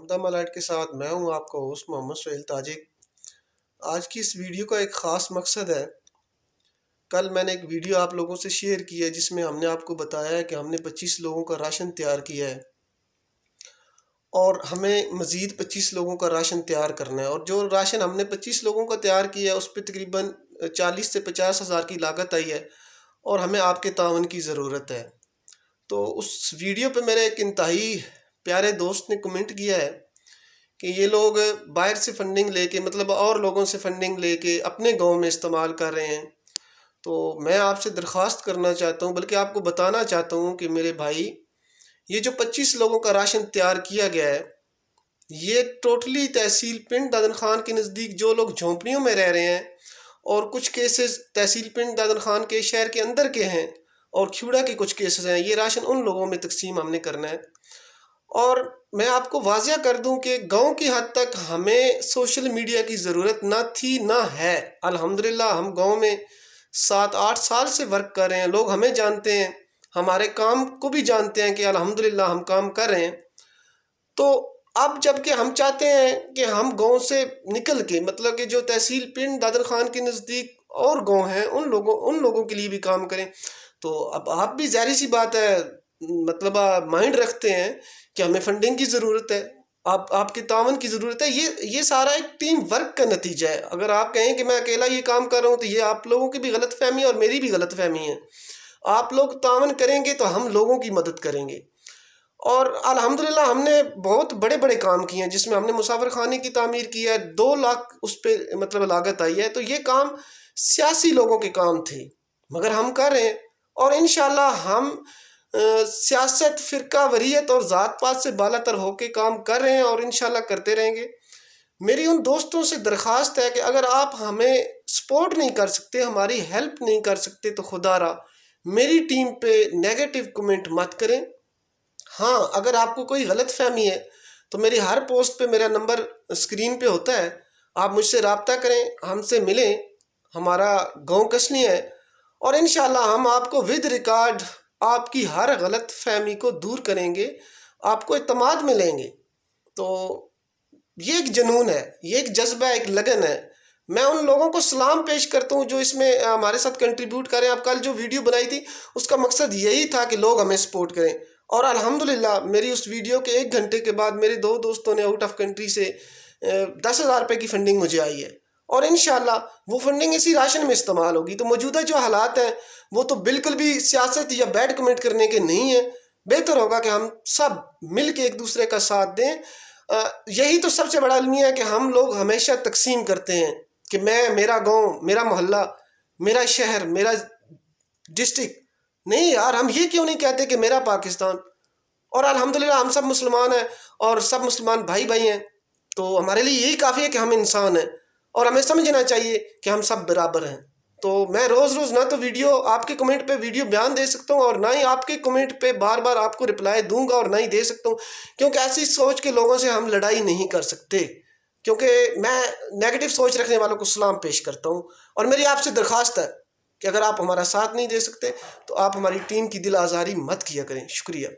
دم alert کے ساتھ میں ہوں آپ کا ہوسٹ محمد سہیل تاجک۔ آج کی اس ویڈیو کا ایک خاص مقصد ہے۔ کل میں نے ایک ویڈیو آپ لوگوں سے شیئر کی ہے جس میں ہم نے آپ کو بتایا ہے کہ ہم نے 25 لوگوں کا راشن تیار کیا ہے اور ہمیں مزید 25 لوگوں کا راشن تیار کرنا ہے، اور جو راشن ہم نے 25 لوگوں کا تیار کیا ہے اس پہ تقریباً 40 سے 50 ہزار کی لاگت آئی ہے، اور ہمیں آپ کے تعاون کی ضرورت ہے۔ تو اس ویڈیو پہ میرے ایک انتہائی پیارے دوست نے کمنٹ کیا ہے کہ یہ لوگ باہر سے فنڈنگ لے کے، مطلب اور لوگوں سے فنڈنگ لے کے اپنے گاؤں میں استعمال کر رہے ہیں۔ تو میں آپ سے درخواست کرنا چاہتا ہوں، بلکہ آپ کو بتانا چاہتا ہوں کہ میرے بھائی، یہ جو 25 لوگوں کا راشن تیار کیا گیا ہے، یہ ٹوٹلی تحصیل پنڈ دادن خان کے نزدیک جو لوگ جھونپڑیوں میں رہ رہے ہیں، اور کچھ کیسز تحصیل پنڈ دادن خان کے شہر کے اندر کے ہیں، اور کھیوڑا کے کچھ کیسز ہیں، یہ راشن ان لوگوں میں تقسیم ہم نے کرنا ہے۔ اور میں آپ کو واضح کر دوں کہ گاؤں کی حد تک ہمیں سوشل میڈیا کی ضرورت نہ تھی نہ ہے۔ الحمدللہ ہم گاؤں میں 7-8 سال سے ورک کر رہے ہیں، لوگ ہمیں جانتے ہیں، ہمارے کام کو بھی جانتے ہیں کہ الحمدللہ ہم کام کر رہے ہیں۔ تو اب جب کہ ہم چاہتے ہیں کہ ہم گاؤں سے نکل کے، مطلب کہ جو تحصیل پنڈ دادن خان کے نزدیک اور گاؤں ہیں، ان لوگوں کے لیے بھی کام کریں۔ تو اب آپ بھی ظاہر سی بات ہے، مطلب مائنڈ رکھتے ہیں کہ ہمیں فنڈنگ کی ضرورت ہے، آپ کے تعاون کی ضرورت ہے۔ یہ سارا ایک ٹیم ورک کا نتیجہ ہے۔ اگر آپ کہیں کہ میں اکیلا یہ کام کر رہا ہوں تو یہ آپ لوگوں کی بھی غلط فہمی ہے اور میری بھی غلط فہمی ہے۔ آپ لوگ تعاون کریں گے تو ہم لوگوں کی مدد کریں گے۔ اور الحمدللہ ہم نے بہت بڑے بڑے کام کیے ہیں، جس میں ہم نے مسافر خانے کی تعمیر کی ہے، 2 لاکھ اس پہ مطلب لاگت آئی ہے۔ تو یہ کام سیاسی لوگوں کے کام تھے، مگر ہم کر رہے ہیں، اور انشاءاللہ ہم سیاست، فرقہ وریت اور ذات پات سے بالا تر ہو کے کام کر رہے ہیں، اور انشاءاللہ کرتے رہیں گے۔ میری ان دوستوں سے درخواست ہے کہ اگر آپ ہمیں سپورٹ نہیں کر سکتے، ہماری ہیلپ نہیں کر سکتے، تو خدا را میری ٹیم پہ نیگیٹو کمنٹ مت کریں۔ ہاں، اگر آپ کو کوئی غلط فہمی ہے تو میری ہر پوسٹ پہ میرا نمبر اسکرین پہ ہوتا ہے، آپ مجھ سے رابطہ کریں، ہم سے ملیں۔ ہمارا گاؤں کسنی ہے، اور انشاءاللہ ہم آپ کو ود ریکارڈ آپ کی ہر غلط فہمی کو دور کریں گے، آپ کو اعتماد میں لیں گے۔ تو یہ ایک جنون ہے، یہ ایک جذبہ ہے، ایک لگن ہے۔ میں ان لوگوں کو سلام پیش کرتا ہوں جو اس میں ہمارے ساتھ کنٹریبیوٹ کریں۔ آپ کل جو ویڈیو بنائی تھی اس کا مقصد یہی تھا کہ لوگ ہمیں سپورٹ کریں، اور الحمدللہ میری اس ویڈیو کے 1 گھنٹے کے بعد میرے 2 دوستوں نے آؤٹ آف کنٹری سے 10,000 روپے کی فنڈنگ مجھے آئی ہے، اور انشاءاللہ وہ فنڈنگ اسی راشن میں استعمال ہوگی۔ تو موجودہ جو حالات ہیں وہ تو بالکل بھی سیاست یا بیڈ کمنٹ کرنے کے نہیں ہیں۔ بہتر ہوگا کہ ہم سب مل کے ایک دوسرے کا ساتھ دیں۔ یہی تو سب سے بڑا المیہ ہے کہ ہم لوگ ہمیشہ تقسیم کرتے ہیں کہ میرا گاؤں، میرا محلہ، میرا شہر، میرا ڈسٹرکٹ۔ نہیں یار، ہم یہ کیوں نہیں کہتے کہ میرا پاکستان؟ اور الحمدللہ ہم سب مسلمان ہیں، اور سب مسلمان بھائی بھائی ہیں، تو ہمارے لیے یہی کافی ہے کہ ہم انسان ہیں، اور ہمیں سمجھنا چاہیے کہ ہم سب برابر ہیں۔ تو میں روز نہ تو ویڈیو آپ کے کمنٹ پہ ویڈیو بیان دے سکتا ہوں، اور نہ ہی آپ کے کمنٹ پہ بار بار آپ کو رپلائی دوں گا، اور نہ ہی دے سکتا ہوں، کیونکہ ایسی سوچ کے لوگوں سے ہم لڑائی نہیں کر سکتے۔ کیونکہ میں نیگیٹو سوچ رکھنے والوں کو سلام پیش کرتا ہوں، اور میری آپ سے درخواست ہے کہ اگر آپ ہمارا ساتھ نہیں دے سکتے تو آپ ہماری ٹیم کی دل آزاری مت کیا کریں۔ شکریہ۔